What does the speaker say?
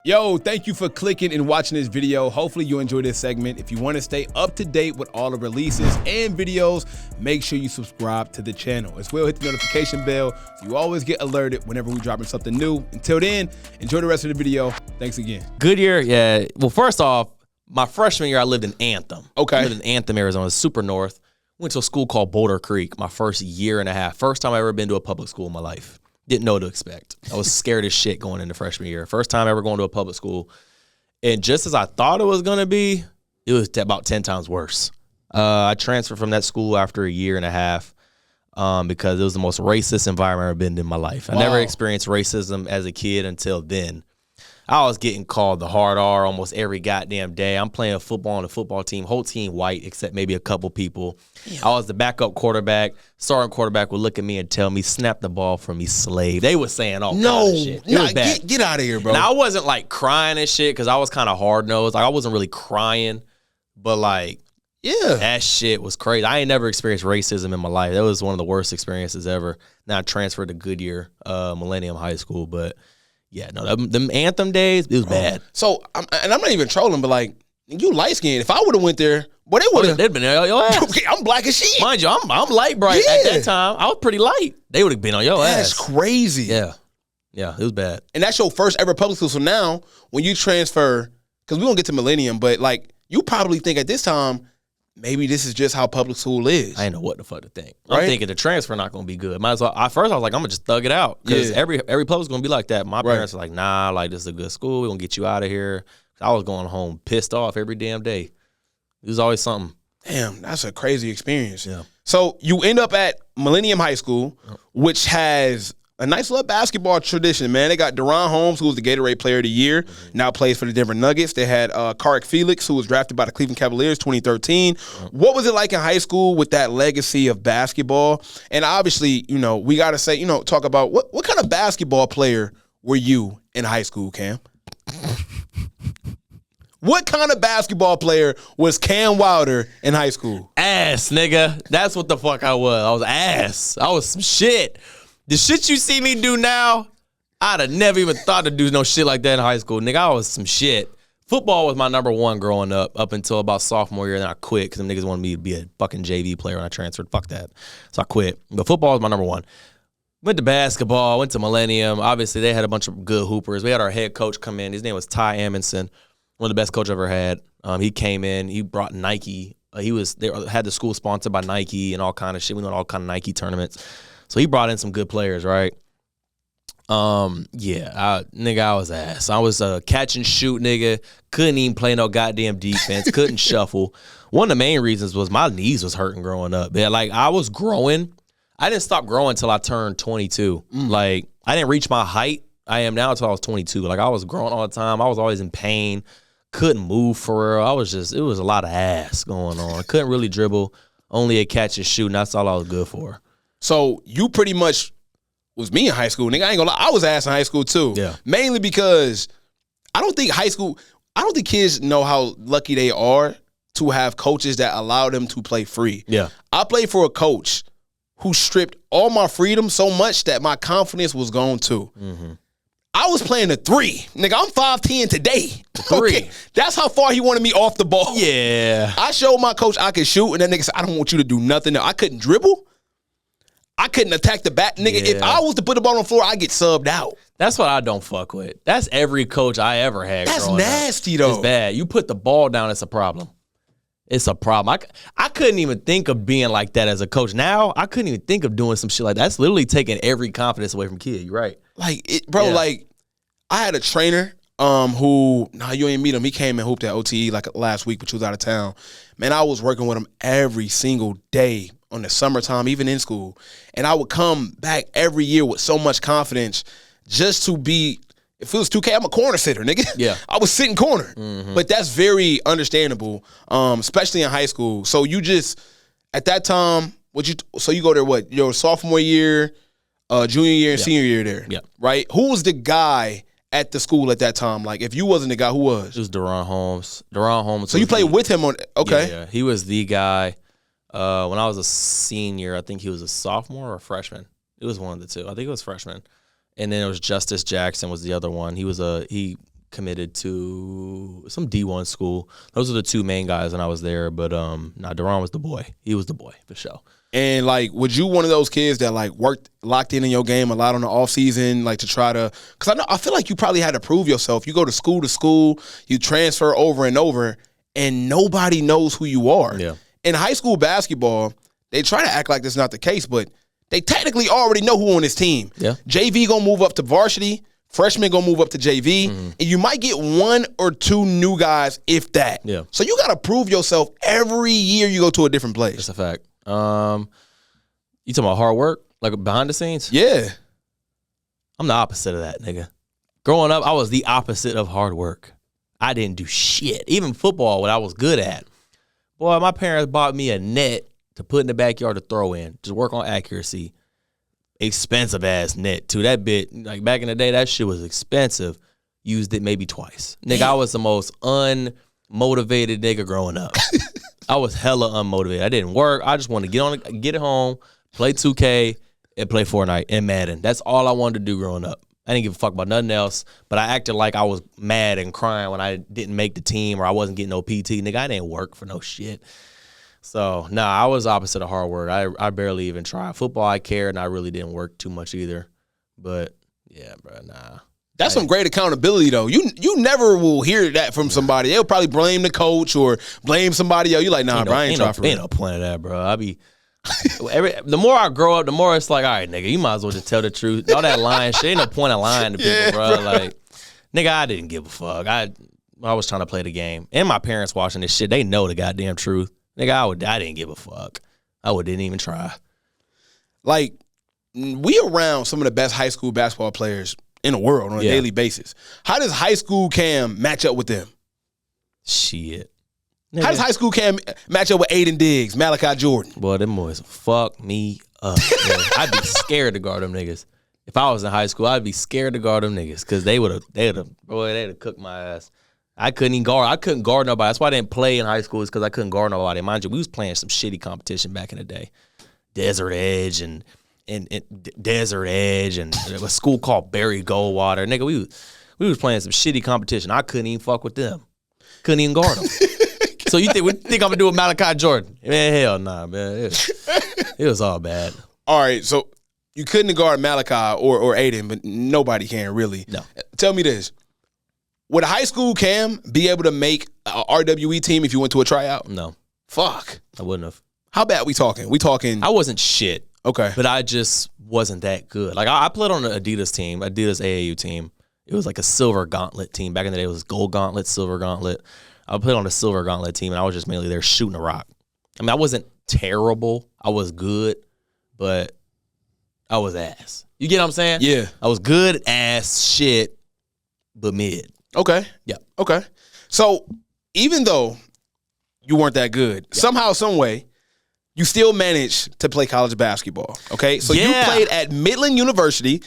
Yo, thank you for clicking and watching this video. Hopefully you enjoy this segment. If you want to stay up to date with all the releases and videos, make sure you subscribe to the channel. As well, hit the notification bell so you always get alerted whenever we're dropping something new. Until then, enjoy the rest of the video. Thanks again. Good year, yeah. Well, first off, my freshman year, I lived in Anthem. Okay. I lived in Anthem, Arizona, super north. Went to a school called Boulder Creek my first year and a half. First time I ever been to a public school in my life. Didn't know what to expect. I was scared as shit going into freshman year. First time ever going to a public school. And just as I thought it was going to be, it was about 10 times worse. I transferred from that school after a year and a half because it was the most racist environment I've been in my life. I never experienced racism as a kid until then. I was getting called the hard R almost every goddamn day. I'm playing football on the football team, whole team white except maybe a couple people. Damn. I was the backup quarterback. Starting quarterback would look at me and tell me, snap the ball from me, slave. They were saying all kinds of shit. No, get out of here, bro. Now, I wasn't like crying and shit because I was kind of hard-nosed. Like, I wasn't really crying, but like, yeah, that shit was crazy. I ain't never experienced racism in my life. That was one of the worst experiences ever. Now I transferred to Goodyear, Millennium High School, but yeah, no, them Anthem days, it was bad. So, I'm not even trolling, but like, you light skinned. If I would have went there, well, they would have. They'd been on your ass. Okay, I'm black as shit. Mind you, I'm light bright at that time. I was pretty light. They would have been on your ass. That's crazy. Yeah, it was bad. And that's your first ever public school. So now, when you transfer, because we won't get to Millennium, but like, you probably think at this time, maybe this is just how public school is. I didn't know what the fuck to think. Right? I'm thinking the transfer not going to be good. Might as well. At first, I was like, I'm going to just thug it out. Because every public's going to be like that. My parents were like, nah, like, this is a good school. We're going to get you out of here. I was going home pissed off every damn day. It was always something. Damn, that's a crazy experience. Yeah. So you end up at Millennium High School, which has a nice little basketball tradition, man. They got Deron Holmes, who was the Gatorade Player of the Year, now plays for the Denver Nuggets. They had Carrick Felix, who was drafted by the Cleveland Cavaliers 2013. What was it like in high school with that legacy of basketball? And obviously, you know, we got to say, you know, talk about what kind of basketball player were you in high school, Cam? What kind of basketball player was Cam Wilder in high school? Ass, nigga. That's what the fuck I was. I was ass. I was some shit. The shit you see me do now, I'd have never even thought to do no shit like that in high school. Nigga, I was some shit. Football was my number one growing up until about sophomore year, then I quit because them niggas wanted me to be a fucking JV player when I transferred. Fuck that. So I quit. But football was my number one. Went to basketball, went to Millennium. Obviously, they had a bunch of good hoopers. We had our head coach come in. His name was Ty Amundsen, one of the best coach I've ever had. He came in. He brought Nike. They had the school sponsored by Nike and all kind of shit. We went all kind of Nike tournaments. So he brought in some good players, right? Nigga, I was ass. I was a catch and shoot nigga. Couldn't even play no goddamn defense. Couldn't shuffle. One of the main reasons was my knees was hurting growing up. Yeah, like I was growing. I didn't stop growing until I turned 22. Like I didn't reach my height I am now until I was 22. Like I was growing all the time. I was always in pain. Couldn't move for real. it was a lot of ass going on. I couldn't really dribble. Only a catch and shoot, and that's all I was good for. So you pretty much was me in high school, nigga. I ain't gonna lie, I was ass in high school too. Yeah. Mainly because I don't think kids know how lucky they are to have coaches that allow them to play free. Yeah. I played for a coach who stripped all my freedom so much that my confidence was gone too. Mm-hmm. I was playing a 3. Nigga, I'm 5'10" today. 3. Okay. That's how far he wanted me off the ball. Yeah. I showed my coach I could shoot, and that nigga said, I don't want you to do nothing. I couldn't dribble. I couldn't attack the back. Nigga, if I was to put the ball on the floor, I'd get subbed out. That's what I don't fuck with. That's every coach I ever had. That's nasty, though. It's bad. You put the ball down, it's a problem. It's a problem. I couldn't even think of being like that as a coach. Now, I couldn't even think of doing some shit like that. That's literally taking every confidence away from kid. You're right. Like, like, I had a trainer who, you ain't meet him. He came and hooped at OTE like last week, but he was out of town. Man, I was working with him every single day on the summertime, even in school. And I would come back every year with so much confidence just to be, if it was 2K, I'm a corner sitter, nigga. Yeah. I was sitting corner. Mm-hmm. But that's very understandable, especially in high school. So you just, at that time, so you go there what? Your sophomore year, junior year, and senior year there. Yeah. Right? Who was the guy at the school at that time? Like, if you wasn't the guy, who was? It was Deron Holmes. Deron Holmes. So you played with him on, okay. Yeah. He was the guy. When I was a senior, I think he was a sophomore or a freshman. It was one of the two. I think it was freshman. And then it was Justice Jackson was the other one. He committed to some D1 school. Those are the two main guys when I was there. But Deron was the boy. He was the boy for sure. And like, was you one of those kids that like worked locked in your game a lot on the off season, like to try to? Because I feel like you probably had to prove yourself. You go to school, you transfer over and over, and nobody knows who you are. Yeah. In high school basketball, they try to act like that's not the case, but they technically already know who on this team. Yeah. JV gonna move up to varsity, freshman gonna move up to JV, and you might get one or two new guys, if that. Yeah. So you gotta prove yourself every year you go to a different place. That's a fact. You talking about hard work, like behind the scenes? Yeah. I'm the opposite of that, nigga. Growing up, I was the opposite of hard work. I didn't do shit. Even football, what I was good at. Boy, my parents bought me a net to put in the backyard to throw in. Just work on accuracy. Expensive ass net too. That bit, like back in the day, that shit was expensive. Used it maybe twice. Nigga, I was the most unmotivated nigga growing up. I was hella unmotivated. I didn't work. I just wanted to get it home, play 2K, and play Fortnite and Madden. That's all I wanted to do growing up. I didn't give a fuck about nothing else, but I acted like I was mad and crying when I didn't make the team or I wasn't getting no PT. Nigga, I didn't work for no shit. So, I was opposite of hard work. I barely even tried. Football, I cared, and I really didn't work too much either. But, yeah, bro, nah. That's some great accountability, though. You never will hear that from somebody. They'll probably blame the coach or blame somebody else. You like, nah, bro, I ain't trying for real. Ain't no point of that, bro. The more I grow up, the more it's like, all right, nigga, you might as well just tell the truth. All that lying shit, ain't no point of lying to people, bro. Like, nigga, I didn't give a fuck. I was trying to play the game. And my parents watching this shit, they know the goddamn truth. Nigga, I didn't give a fuck. Didn't even try. Like, we around some of the best high school basketball players in the world on a daily basis. How does high school Cam match up with them? Shit. Nigga. How does high school Cam match up with Aiden Diggs, Malachi Jordan? Boy, them boys fuck me up. I'd be scared to guard them niggas. If I was in high school, I'd be scared to guard them niggas because they'd have cooked my ass. I couldn't guard nobody. That's why I didn't play in high school, is because I couldn't guard nobody. Mind you, we was playing some shitty competition back in the day. Desert Edge and Desert Edge and a school called Barry Goldwater. Nigga, we was playing some shitty competition. I couldn't even fuck with them. Couldn't even guard them. So you think I'm gonna do with Malachi Jordan? Man, hell nah, man. It was all bad. All right, so you couldn't guard Malachi or Aiden, but nobody can really. No. Tell me this. Would a high school Cam be able to make a RWE team if you went to a tryout? No. Fuck. I wouldn't have. How bad we talking? I wasn't shit. Okay. But I just wasn't that good. Like, I played on an Adidas team, Adidas AAU team. It was like a silver gauntlet team. Back in the day, it was gold gauntlet, silver gauntlet. I played on a silver gauntlet team, and I was just mainly there shooting a rock. I mean, I wasn't terrible. I was good, but I was ass. You get what I'm saying? Yeah. I was good ass shit, but mid. Okay. Yeah. Okay. So even though you weren't that good, somehow, some way, you still managed to play college basketball. Okay. So you played at Midland University.